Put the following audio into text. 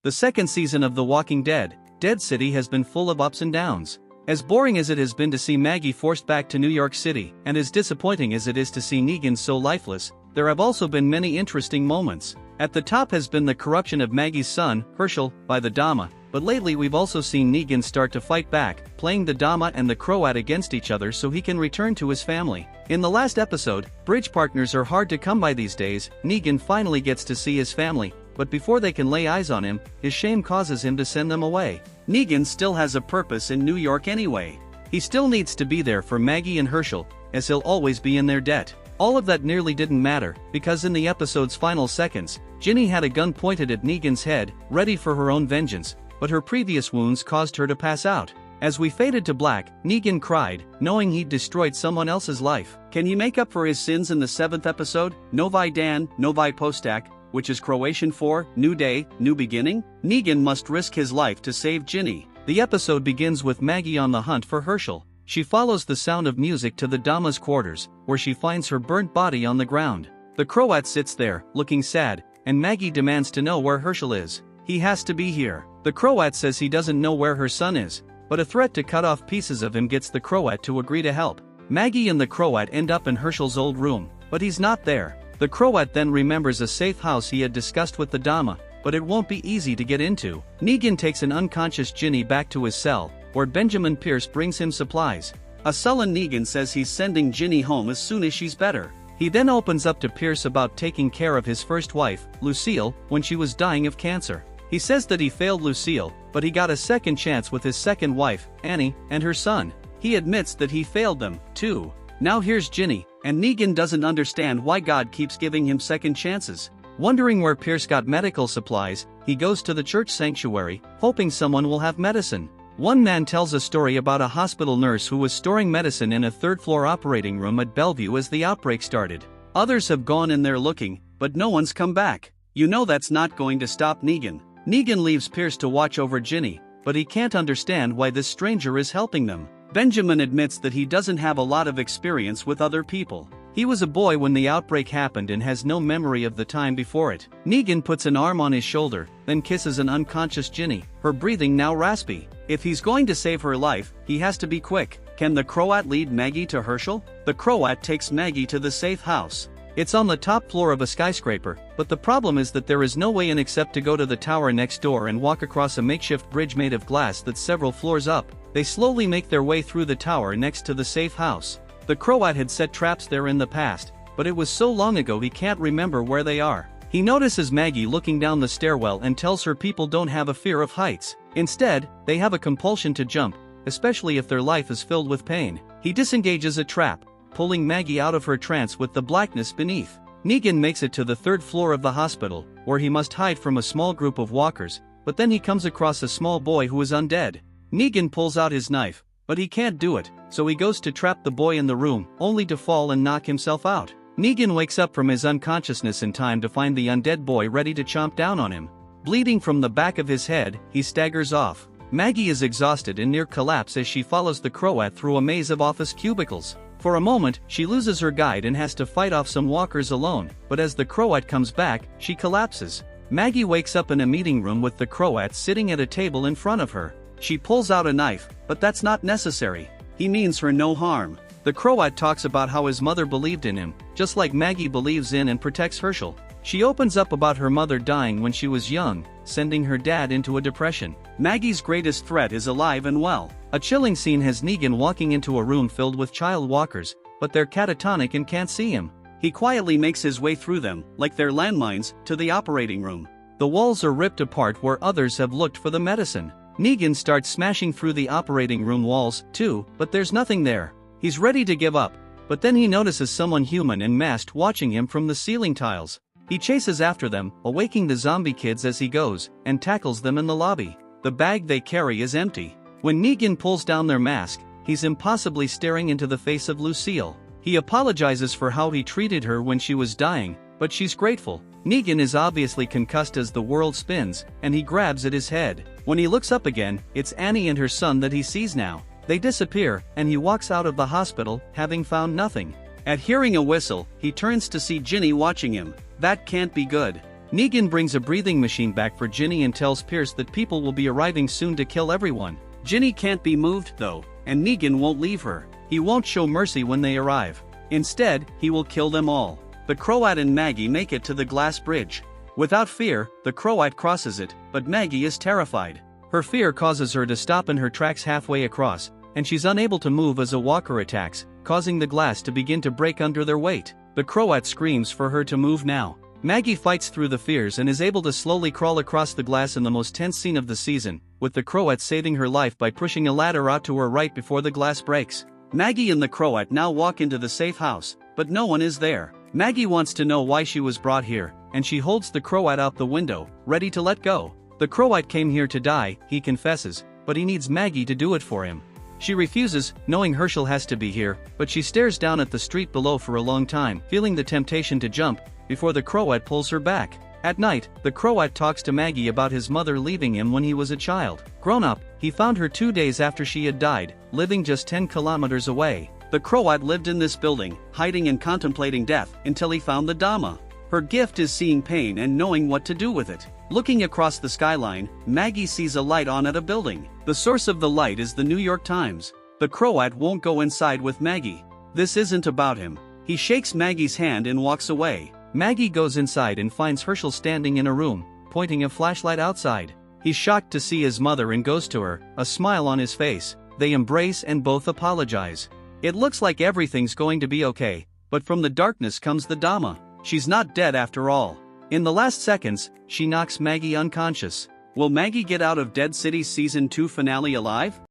The second season of The Walking Dead, Dead City has been full of ups and downs. As boring as it has been to see Maggie forced back to New York City, and as disappointing as it is to see Negan so lifeless, there have also been many interesting moments. At the top has been the corruption of Maggie's son, Hershel, by the Dama, but lately we've also seen Negan start to fight back, playing the Dama and the Croat against each other so he can return to his family. In the last episode, bridge partners are hard to come by these days. Negan finally gets to see his family, but before they can lay eyes on him, his shame causes him to send them away. Negan still has a purpose in New York anyway. He still needs to be there for Maggie and Hershel, as he'll always be in their debt. All of that nearly didn't matter, because in the episode's final seconds, Ginny had a gun pointed at Negan's head, ready for her own vengeance, but her previous wounds caused her to pass out. As we faded to black, Negan cried, knowing he'd destroyed someone else's life. Can he make up for his sins in the 7th episode, Novi Dan, Novi Početak, which is Croatian for new day, new beginning? Negan must risk his life to save Ginny. The episode begins with Maggie on the hunt for Hershel. She follows the sound of music to the Dama's quarters, where she finds her burnt body on the ground. The Croat sits there, looking sad, and Maggie demands to know where Hershel is. He has to be here. The Croat says he doesn't know where her son is, but a threat to cut off pieces of him gets the Croat to agree to help. Maggie and the Croat end up in Hershel's old room, but he's not there. The Croat then remembers a safe house he had discussed with the Dama, but it won't be easy to get into. Negan takes an unconscious Ginny back to his cell, where Benjamin Pierce brings him supplies. A sullen Negan says he's sending Ginny home as soon as she's better. He then opens up to Pierce about taking care of his first wife, Lucille, when she was dying of cancer. He says that he failed Lucille, but he got a second chance with his second wife, Annie, and her son. He admits that he failed them, too. Now here's Ginny, and Negan doesn't understand why God keeps giving him second chances. Wondering where Pierce got medical supplies, he goes to the church sanctuary, hoping someone will have medicine. One man tells a story about a hospital nurse who was storing medicine in a third-floor operating room at Bellevue as the outbreak started. Others have gone in there looking, but no one's come back. You know that's not going to stop Negan. Negan leaves Pierce to watch over Ginny, but he can't understand why this stranger is helping them. Benjamin admits that he doesn't have a lot of experience with other people. He was a boy when the outbreak happened and has no memory of the time before it. Negan puts an arm on his shoulder, then kisses an unconscious Ginny, her breathing now raspy. If he's going to save her life, he has to be quick. Can the Croat lead Maggie to Hershel? The Croat takes Maggie to the safe house. It's on the top floor of a skyscraper, but the problem is that there is no way in except to go to the tower next door and walk across a makeshift bridge made of glass that's several floors up. They slowly make their way through the tower next to the safe house. The Croat had set traps there in the past, but it was so long ago he can't remember where they are. He notices Maggie looking down the stairwell and tells her people don't have a fear of heights. Instead, they have a compulsion to jump, especially if their life is filled with pain. He disengages a trap, pulling Maggie out of her trance with the blackness beneath. Negan makes it to the 3rd floor of the hospital, where he must hide from a small group of walkers, but then he comes across a small boy who is undead. Negan pulls out his knife, but he can't do it, so he goes to trap the boy in the room, only to fall and knock himself out. Negan wakes up from his unconsciousness in time to find the undead boy ready to chomp down on him. Bleeding from the back of his head, he staggers off. Maggie is exhausted and near collapse as she follows the Croat through a maze of office cubicles. For a moment, she loses her guide and has to fight off some walkers alone, but as the Croat comes back, she collapses. Maggie wakes up in a meeting room with the Croat sitting at a table in front of her. She pulls out a knife, but that's not necessary. He means her no harm. The Croat talks about how his mother believed in him, just like Maggie believes in and protects Hershel. She opens up about her mother dying when she was young, sending her dad into a depression. Maggie's greatest threat is alive and well. A chilling scene has Negan walking into a room filled with child walkers, but they're catatonic and can't see him. He quietly makes his way through them, like they're landmines, to the operating room. The walls are ripped apart where others have looked for the medicine. Negan starts smashing through the operating room walls, too, but there's nothing there. He's ready to give up, but then he notices someone human and masked watching him from the ceiling tiles. He chases after them, awaking the zombie kids as he goes, and tackles them in the lobby. The bag they carry is empty. When Negan pulls down their mask, he's impossibly staring into the face of Lucille. He apologizes for how he treated her when she was dying, but she's grateful. Negan is obviously concussed as the world spins, and he grabs at his head. When he looks up again, it's Annie and her son that he sees now. They disappear, and he walks out of the hospital, having found nothing. At hearing a whistle, he turns to see Ginny watching him. That can't be good. Negan brings a breathing machine back for Ginny and tells Pierce that people will be arriving soon to kill everyone. Ginny can't be moved though, and Negan won't leave her. He won't show mercy when they arrive. Instead, he will kill them all. The Croat and Maggie make it to the glass bridge. Without fear, the Croat crosses it, but Maggie is terrified. Her fear causes her to stop in her tracks halfway across, and she's unable to move as a walker attacks, causing the glass to begin to break under their weight. The Croat screams for her to move now. Maggie fights through the fears and is able to slowly crawl across the glass in the most tense scene of the season, with the Croat saving her life by pushing a ladder out to her right before the glass breaks. Maggie and the Croat now walk into the safe house, but no one is there. Maggie wants to know why she was brought here, and she holds the Croat out the window, ready to let go. The Croat came here to die, he confesses, but he needs Maggie to do it for him. She refuses, knowing Hershel has to be here, but she stares down at the street below for a long time, feeling the temptation to jump, before the Croat pulls her back. At night, the Croat talks to Maggie about his mother leaving him when he was a child. Grown up, he found her 2 days after she had died, living just 10 kilometers away. The Croat lived in this building, hiding and contemplating death, until he found the Dama. Her gift is seeing pain and knowing what to do with it. Looking across the skyline, Maggie sees a light on at a building. The source of the light is the New York Times. The Croat won't go inside with Maggie. This isn't about him. He shakes Maggie's hand and walks away. Maggie goes inside and finds Hershel standing in a room, pointing a flashlight outside. He's shocked to see his mother and goes to her, a smile on his face. They embrace and both apologize. It looks like everything's going to be okay, but from the darkness comes the Dama. She's not dead after all. In the last seconds, she knocks Maggie unconscious. Will Maggie get out of Dead City's Season 2 finale alive?